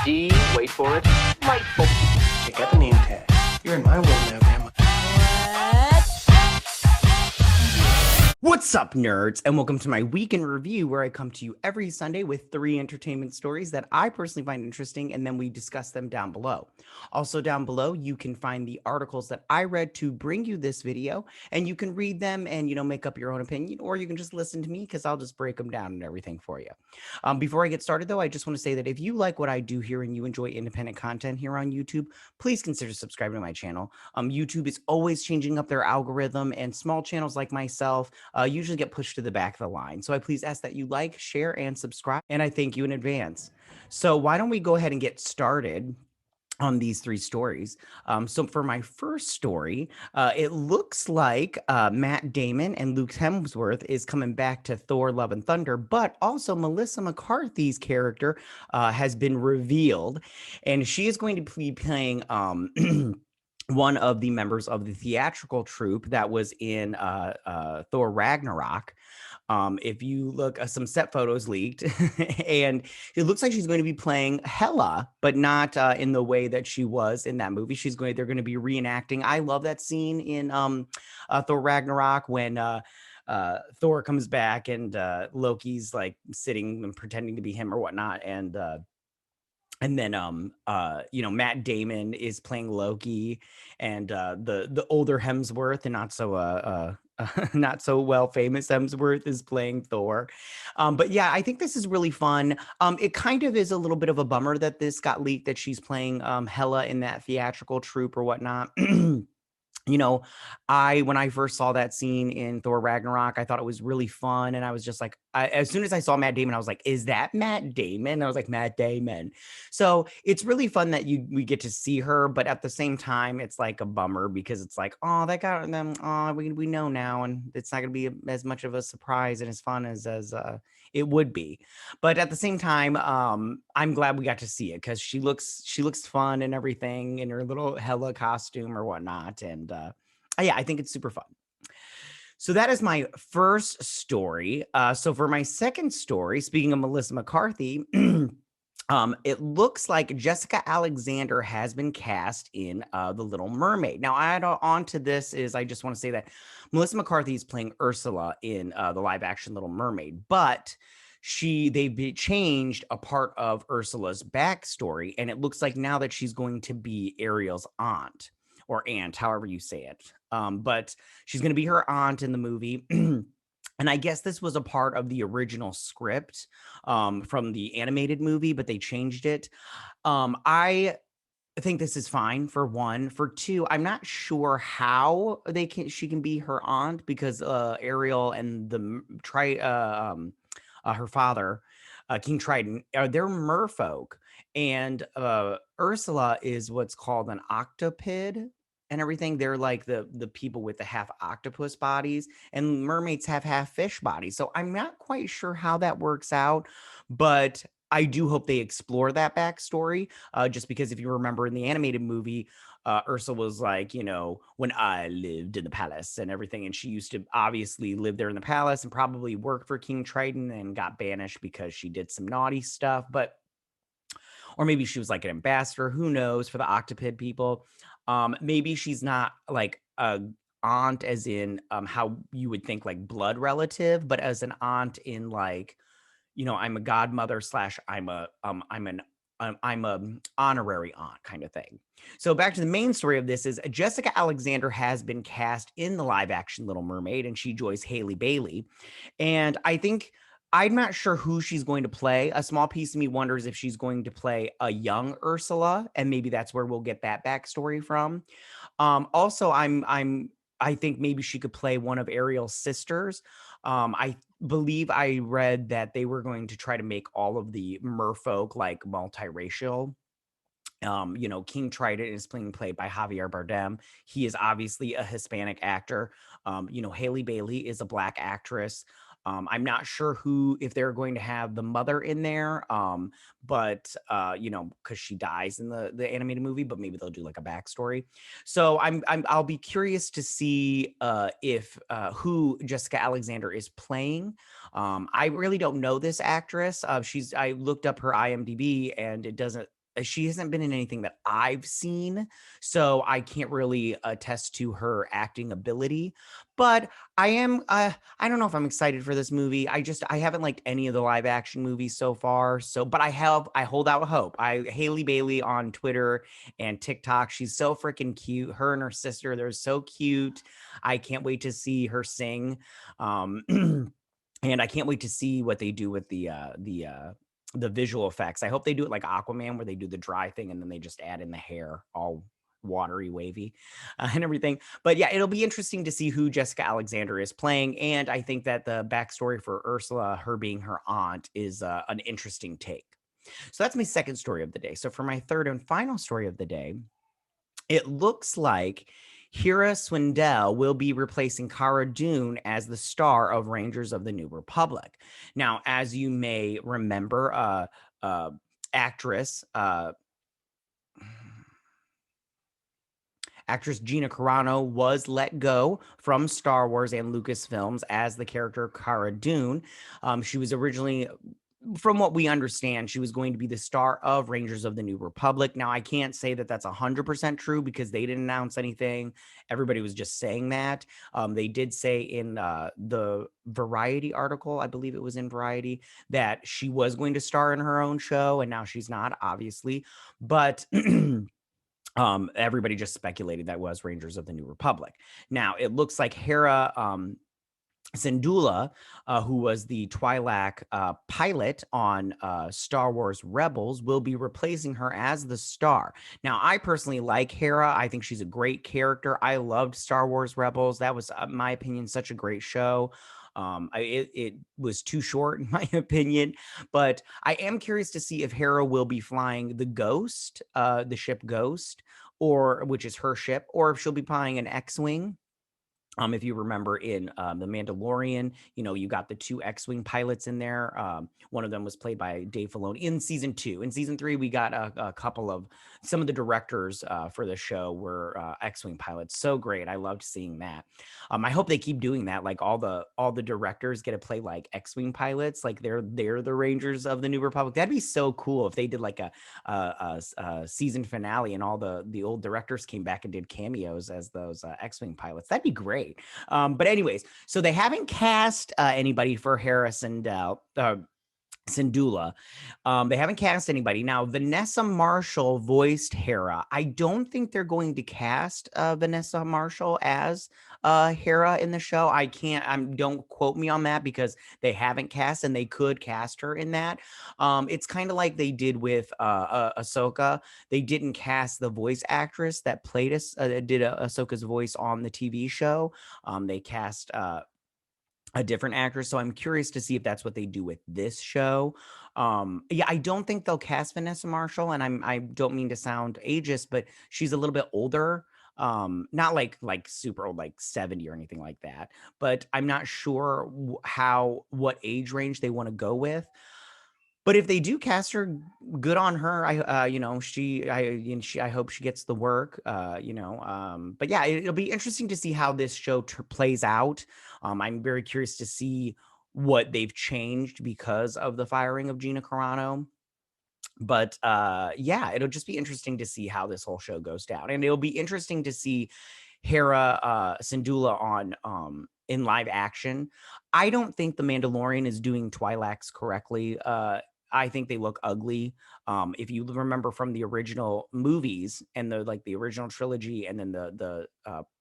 D, wait for it, delightful. Check out the name tag. You're in my world now, Grandma. What's up, nerds, and welcome to my week in review, where I come to you every Sunday with 3 entertainment stories that I personally find interesting, and then we discuss them down below. Also down below, you can find the articles that I read to bring you this video, and you can read them and, make up your own opinion, or you can just listen to me because I'll just break them down and everything for you. Before I get started, though, I just want to say that if you like what I do here and you enjoy independent content here on YouTube, please consider subscribing to my channel. YouTube is always changing up their algorithm, and small channels like myself usually get pushed to the back of the line. So I please ask that you like, share, and subscribe, and I thank you in advance. So why don't we go ahead and get started on these 3 stories. So for my first story, it looks like Matt Damon and Luke Hemsworth is coming back to Thor: Love and Thunder, but also Melissa McCarthy's character has been revealed, and she is going to be playing one of the members of the theatrical troupe that was in Thor Ragnarok. If you look, some set photos leaked, and it looks like she's going to be playing Hela, but not in the way that she was in that movie. They're going to be reenacting. I love that scene in Thor Ragnarok when Thor comes back and Loki's like sitting and pretending to be him or whatnot, and then Matt Damon is playing Loki, and the older Hemsworth and not so not so well famous Hemsworth is playing Thor. But yeah, I think this is really fun. It kind of is a little bit of a bummer that this got leaked, that she's playing Hela in that theatrical troupe or whatnot. When I first saw that scene in Thor Ragnarok, I thought it was really fun. And I was just like, as soon as I saw Matt Damon, I was like, is that Matt Damon? And I was like, Matt Damon. So it's really fun that we get to see her. But at the same time, it's like a bummer because it's like, oh, that got them. Oh, we know now. And it's not going to be as much of a surprise and as fun as it would be. But at the same time, I'm glad we got to see it because she looks fun and everything in her little Hela costume or whatnot. And yeah, I think it's super fun. So that is my first story. So for my second story, speaking of Melissa McCarthy, it looks like Jessica Alexander has been cast in The Little Mermaid. Now, I just want to say that Melissa McCarthy is playing Ursula in the live action Little Mermaid, but they've changed a part of Ursula's backstory, and it looks like now that she's going to be Ariel's aunt, or aunt, however you say it. But she's going to be her aunt in the movie. And I guess this was a part of the original script from the animated movie, but they changed it. I think this is fine, for one. For two, I'm not sure how she can be her aunt, because Ariel and her father, King Triton, they're merfolk, and Ursula is what's called an octopid and everything. They're like the people with the half octopus bodies, and mermaids have half fish bodies. So I'm not quite sure how that works out, but I do hope they explore that backstory, just because if you remember in the animated movie, Ursula was like, when I lived in the palace and everything, and she used to obviously live there in the palace and probably worked for King Triton and got banished because she did some naughty stuff. Or maybe she was like an ambassador, who knows, for the octopid people. Maybe she's not like a aunt as in how you would think like blood relative, but as an aunt in like, I'm a godmother / I'm a honorary aunt kind of thing. So back to the main story of this is Jessica Alexander has been cast in the live action Little Mermaid, and she joins Haley Bailey. And I'm not sure who she's going to play. A small piece of me wonders if she's going to play a young Ursula, and maybe that's where we'll get that backstory from. Also, I think maybe she could play one of Ariel's sisters. I believe I read that they were going to try to make all of the merfolk like multiracial. King Triton is played by Javier Bardem. He is obviously a Hispanic actor. Haley Bailey is a Black actress. I'm not sure if they're going to have the mother in there, but because she dies in the animated movie, but maybe they'll do like a backstory. So I'll be curious to see if who Jessica Alexander is playing. I really don't know this actress. I looked up her IMDb, and it doesn't she hasn't been in anything that I've seen, so I can't really attest to her acting ability. But I am I don't know if I'm excited for this movie. I haven't liked any of the live action movies so far. So, but I hold out hope. Haley Bailey on Twitter and TikTok, she's so freaking cute. Her and her sister, they're so cute. I can't wait to see her sing. Um and I can't wait to see what they do with the visual effects. I hope they do it like Aquaman, where they do the dry thing and then they just add in the hair, all watery, wavy, and everything. But yeah, it'll be interesting to see who Jessica Alexander is playing. And I think that the backstory for Ursula, her being her aunt, is an interesting take. So that's my second story of the day. So for my third and final story of the day, it looks like Hera Swindell will be replacing Cara Dune as the star of Rangers of the New Republic. Now, as you may remember, actress actress Gina Carano was let go from Star Wars and Lucasfilms as the character Cara Dune. She was originally, from what we understand, she was going to be the star of Rangers of the New Republic. Now, I can't say that that's 100% true because they didn't announce anything. Everybody was just saying that. They did say in the Variety article, I believe it was in Variety, that she was going to star in her own show, and now she's not, obviously. But everybody just speculated that was Rangers of the New Republic. Now, it looks like Hera Syndulla, who was the Twi'lek pilot on Star Wars Rebels, will be replacing her as the star. Now, I personally like Hera. I think she's a great character. I loved Star Wars Rebels. That was, in my opinion, such a great show. It was too short, in my opinion, but I am curious to see if Hera will be flying the Ghost, the ship Ghost, or which is her ship, or if she'll be flying an X-wing. If you remember in The Mandalorian, you got the two X-wing pilots in there. One of them was played by Dave Filoni in season 2. In season 3, we got a couple of some of the directors for the show were X-wing pilots. So great. I loved seeing that. I hope they keep doing that. Like all the directors get to play like X-wing pilots. Like they're the Rangers of the New Republic. That'd be so cool if they did like a season finale and all the old directors came back and did cameos as those X-wing pilots. That'd be great. But anyways, so they haven't cast anybody for Syndulla. They haven't cast anybody. Now, Vanessa Marshall voiced Hera. I don't think they're going to cast Vanessa Marshall as Hera in the show. I can't, don't quote me on that because they haven't cast and they could cast her in that. It's kind of like they did with Ahsoka. They didn't cast the voice actress that played did Ahsoka's voice on the TV show. They cast a different actress. So I'm curious to see if that's what they do with this show. Yeah, I don't think they'll cast Vanessa Marshall, and I don't mean to sound ageist, but she's a little bit older. Not like super old, like 70 or anything like that. But I'm not sure what age range they want to go with. But if they do cast her, good on her. I hope she gets the work. But yeah, it'll be interesting to see how this show plays out. I'm very curious to see what they've changed because of the firing of Gina Carano. But yeah, it'll just be interesting to see how this whole show goes down, and it'll be interesting to see Hera Syndulla on in live action. I don't think The Mandalorian is doing Twi'leks correctly. I think they look ugly. If you remember from the original movies and the original trilogy and then the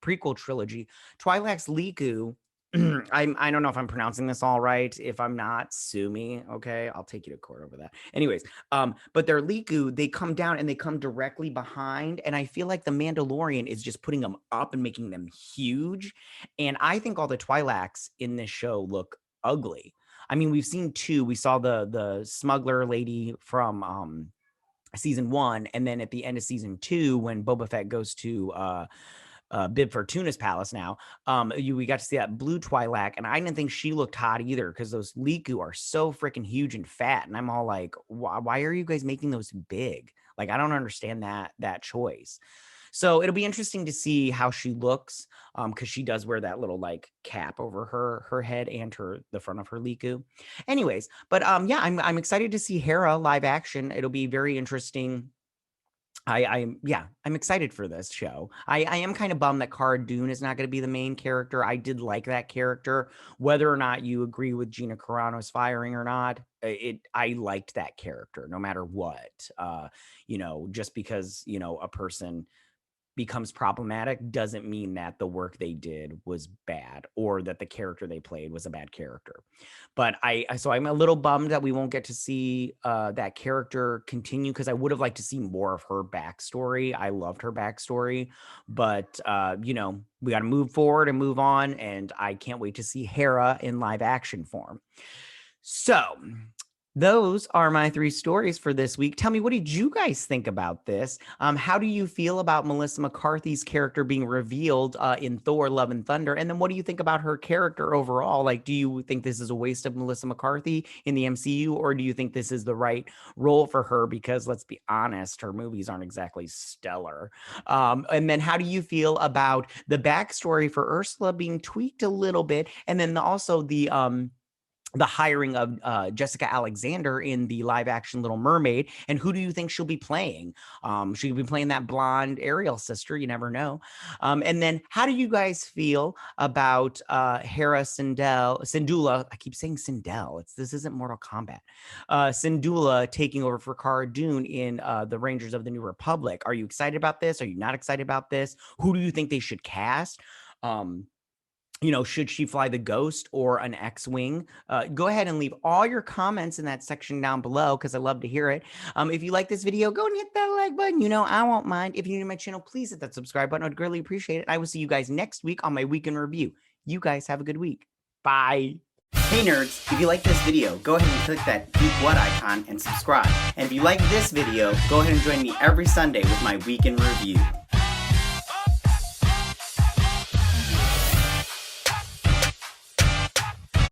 prequel trilogy, Twi'leks Liku. I don't know if I'm pronouncing this all right. If I'm not, sue me. Okay, I'll take you to court over that. Anyways, but their Liku, they come down and they come directly behind, and I feel like the Mandalorian is just putting them up and making them huge. And I think all the Twi'leks in this show look ugly. I mean, we've seen 2. We saw the smuggler lady from season 1, and then at the end of season 2, when Boba Fett goes to Bib Fortuna's palace now, we got to see that blue Twi'lek, and I didn't think she looked hot either because those Liku are so freaking huge and fat, and I'm all like, why are you guys making those big? Like, I don't understand that choice. So it'll be interesting to see how she looks, because she does wear that little like cap over her head and the front of her Liku. Anyways, but yeah, I'm excited to see Hera live action. It'll be very interesting I'm excited for this show. I am kind of bummed that Cara Dune is not going to be the main character. I did like that character, whether or not you agree with Gina Carano's firing or not. I liked that character no matter what. Just because a person becomes problematic doesn't mean that the work they did was bad or that the character they played was a bad character. But so I'm a little bummed that we won't get to see that character continue, because I would have liked to see more of her backstory. I loved her backstory, but we got to move forward and move on, and I can't wait to see Hera in live action form. So those are my 3 stories for this week. Tell me, what did you guys think about this? How do you feel about Melissa McCarthy's character being revealed in Thor: Love and Thunder? And then what do you think about her character overall? Like, do you think this is a waste of Melissa McCarthy in the MCU, or do you think this is the right role for her? Because let's be honest, her movies aren't exactly stellar. And then how do you feel about the backstory for Ursula being tweaked a little bit? And then also the hiring of Jessica Alexander in the live action Little Mermaid, and who do you think she'll be playing? She'll be playing that blonde Ariel sister. You never know. And then how do you guys feel about Hera Syndulla? I keep saying Sindel. This isn't Mortal Kombat. Syndulla taking over for Cara Dune in the Rangers of the New Republic. Are you excited about this? Are you not excited about this? Who do you think they should cast? Should she fly the Ghost or an X-Wing? Go ahead and leave all your comments in that section down below, because I love to hear it. If you like this video, go and hit that like button. I won't mind. If you're new to my channel, please hit that subscribe button. I'd greatly appreciate it. I will see you guys next week on my week in review. You guys have a good week. Bye. Hey nerds, if you like this video, go ahead and click that Geek What icon and subscribe. And if you like this video, go ahead and join me every Sunday with my week in review.